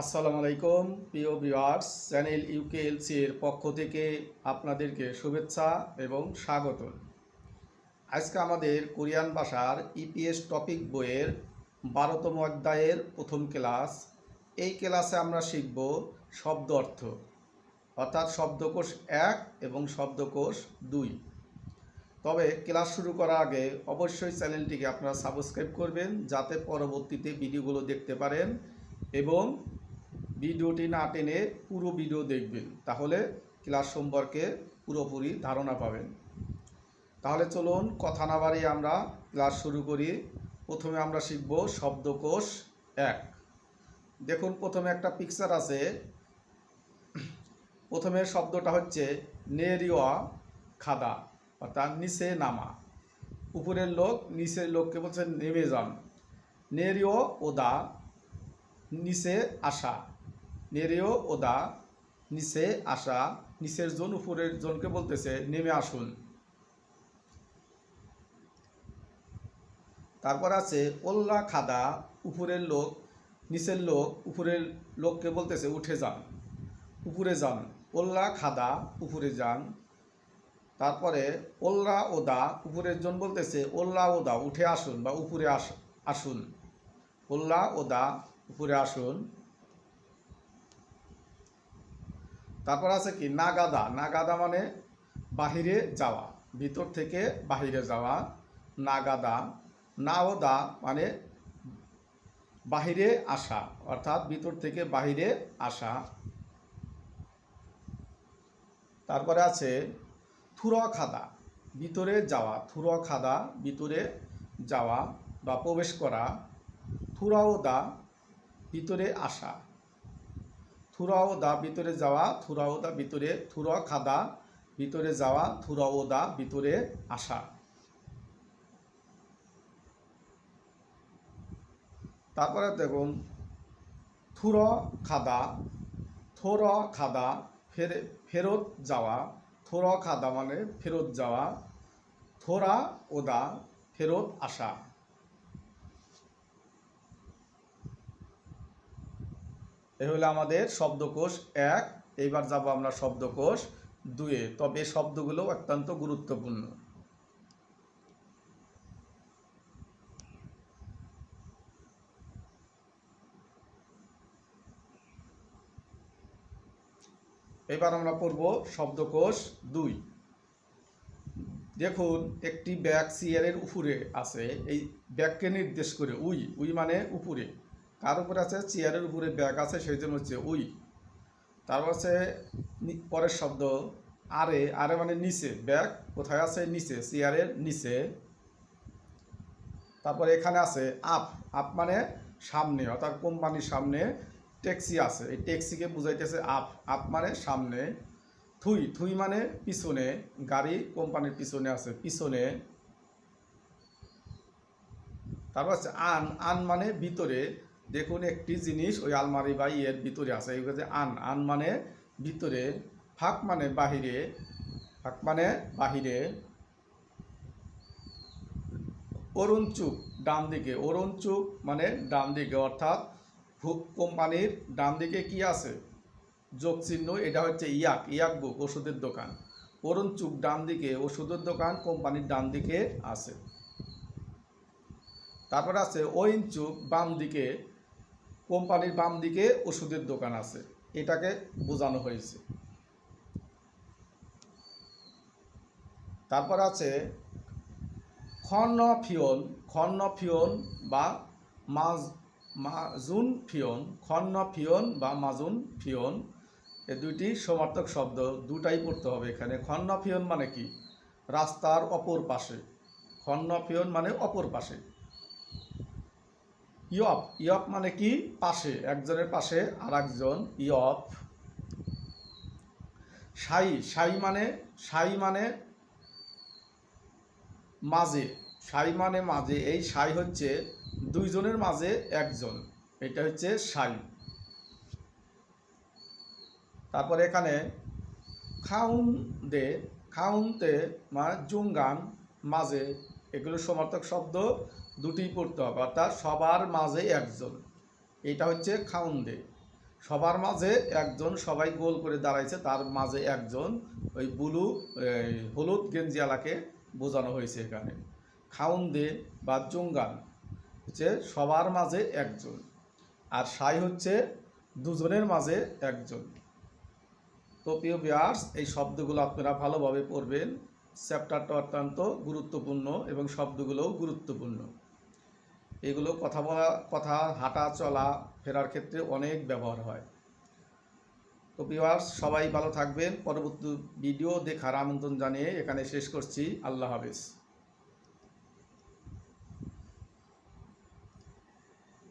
আসসালামু আলাইকুম প্রিয় ভিউয়ার্স, চ্যানেল ইউকেএলসি এর পক্ষ থেকে আপনাদেরকে শুভেচ্ছা এবং স্বাগত। আজকে আমাদের কোরিয়ান ভাষার ইপিএস টপিক বইয়ের 12তম অধ্যায়ের প্রথম ক্লাস। এই ক্লাসে আমরা শিখব শব্দ অর্থ, অর্থাৎ শব্দকোষ 1 এবং শব্দকোষ 2। তবে ক্লাস শুরু করার আগে অবশ্যই চ্যানেলটিকে আপনারা সাবস্ক্রাইব করবেন, যাতে পরবর্তীতে ভিডিওগুলো দেখতে পারেন এবং ভিডিওটি না টেনে পুরো ভিডিও দেখবেন, তাহলে ক্লাস সম্পর্কে পুরোপুরি ধারণা পাবেন। তাহলে চলুন কথা না বাড়িয়ে আমরা ক্লাস শুরু করি। প্রথমে আমরা শিখব শব্দকোষ 1। দেখুন, প্রথমে একটা পিকচার আছে। প্রথমে শব্দটা হচ্ছে নেরিওয়া খাদা, অর্থাৎ নিচে নামা। উপরের লোক নিচের লোককে বলছে নেমে যান। নেরিও ওদা, নিচে আসা। নেরিও ওদা, নিচে আসা। নিচের জন উপরের জনকে বলতেছে নেমে আসুন। তারপর আছে ওল্লা খাদা, উপরের লোক নিচের লোক উপরের লোককে বলতেছে উঠে যান, উপরে যান। ওল্লা খাদা, উপরে যান। তারপরে ওল্লা ওদা, উপরের জন বলতেছে ওল্লা ওদা, উঠে আসুন বা উপরে আসুন। ওল্লা ওদা, উপরে আসুন। তারপর আছে কি নাগাদা। নাগাদা মানে বাহিরে যাওয়া, ভিতর থেকে বাহিরে যাওয়া, নাগাদা। নাওদা মানে বাহিরে আসা, অর্থাৎ ভিতর থেকে বাহিরে আসা। তারপরে আছে থুর খাদা, ভিতরে যাওয়া। থুর খাদা, ভিতরে যাওয়া বা প্রবেশ করা। থুরাওদা, ভিতরে আসা। থুরাওদা, ভিতরে যাওয়া। থুরাওদা, ভিতরে। থুর খাদা, ভিতরে যাওয়া। থুরাওদা, ভিতরে আসা। তারপরে দেখুন থুর খাদা, থোর খাদা, ফেরত যাওয়া। থোর খাদা মানে ফেরত যাওয়া। থোরা ওদা, ফেরত আসা। এ হলো আমাদের শব্দকোষ 1। এইবার যাব আমরা শব্দকোষ 2-এ। তবে শব্দগুলো অত্যন্ত গুরুত্বপূর্ণ। এবার আমরা পড়ব শব্দকোষ 2। দেখুন, একটি ব্যাগ চেয়ারের উপরে আছে। এই ব্যাগকে নির্দেশ করে উই। উই মানে উপরে। কার উপরে আছে? চেয়ারের উপরে ব্যাগ আছে, সেই জন্য হচ্ছে উই। তারপর আছে পরের শব্দ আরে। আরে মানে নিচে। ব্যাগ কোথায় আছে? নিচে, চেয়ারের নিচে। তারপর এখানে আছে আপ। আপ মানে সামনে, অর্থাৎ কোম্পানির সামনে ট্যাক্সি আছে, এই ট্যাক্সিকে বুঝাইতেছে আপ। আপ মানে সামনে। থুই। থুই মানে পিছনে, গাড়ি কোম্পানির পিছনে আছে, পিছনে। তারপর আছে আন। আন মানে ভিতরে। দেখুন, একটি জিনিস ওই আলমারি বা এর ভিতরে আছে, এই যে আন। আন মানে ভিতরে। ফাঁক মানে বাহিরে। ফাঁক মানে বাহিরে। অরুণচুক, ডান দিকে। অরুণচুক মানে ডান দিকে, অর্থাৎ কোম্পানির ডান দিকে কি আছে? যোগ চিহ্ন। এটা হচ্ছে ইয়াক। ইয়াক বুক, ওষুধের দোকান। অরুণচুক ডান দিকে, ওষুধের দোকান কোম্পানির ডান দিকে আছে। তারপর আছে ওইনচুক, বাম দিকে। কোম্পানির বাম দিকে ওষুধের দোকান আছে, এটাকে বোঝানো হয়েছে। তারপর আছে খন্ন ফিয়ন। খন্ন ফিয়ন বা মাজুন ফিয়ন। খন্ন ফিয়ন বা মাজুন ফিয়ন, এ দুইটি সমার্থক শব্দ, দুটাই পড়তে হবে এখানে। খন্ন ফিয়ন মানে কি? রাস্তার অপর পাশে। খন্ন ফিয়ন মানে অপর পাশে। ইয়প। ইয়প মানে কি? পাশে, একজনের পাশে আর একজন। ইয়প। সাই। সাই মানে মাঝে। সাই মানে মাঝে। এই সাই হচ্ছে দুইজনের মাঝে একজন, এটা হচ্ছে সাই। তারপর এখানে খাউন দে। খাউনতে মানে জুঙ্গান, মাঝে। এগুলো সমার্থক শব্দ, দুটিই পড়তে হবে, অর্থাৎ সবার মাঝে একজন, এটা হচ্ছে খাউন দে। সবার মাঝে একজন, সবাই গোল করে দাঁড়াইছে, তার মাঝে একজন ওই হলুদ গেঞ্জিওয়ালাকে বোঝানো হয়েছে এখানে। খাউন্দে বা জঙ্গাল হচ্ছে সবার মাঝে একজন, আর সাই হচ্ছে দুজনের মাঝে একজন। তো প্রিয় ভিউয়ার্স, এই শব্দগুলো আপনারা ভালোভাবে পড়বেন। চ্যাপ্টারটা অত্যন্ত গুরুত্বপূর্ণ এবং শব্দগুলোও গুরুত্বপূর্ণ। এগুলো কথা বলা, কথা হাঁটা চলা ফেরার ক্ষেত্রে অনেক ব্যবহার হয়। তো ভিউয়ার্স, সবাই ভালো থাকবেন। পরবর্তী ভিডিও দেখার আমন্ত্রণ জানিয়ে এখানে শেষ করছি। আল্লাহ হাফেজ।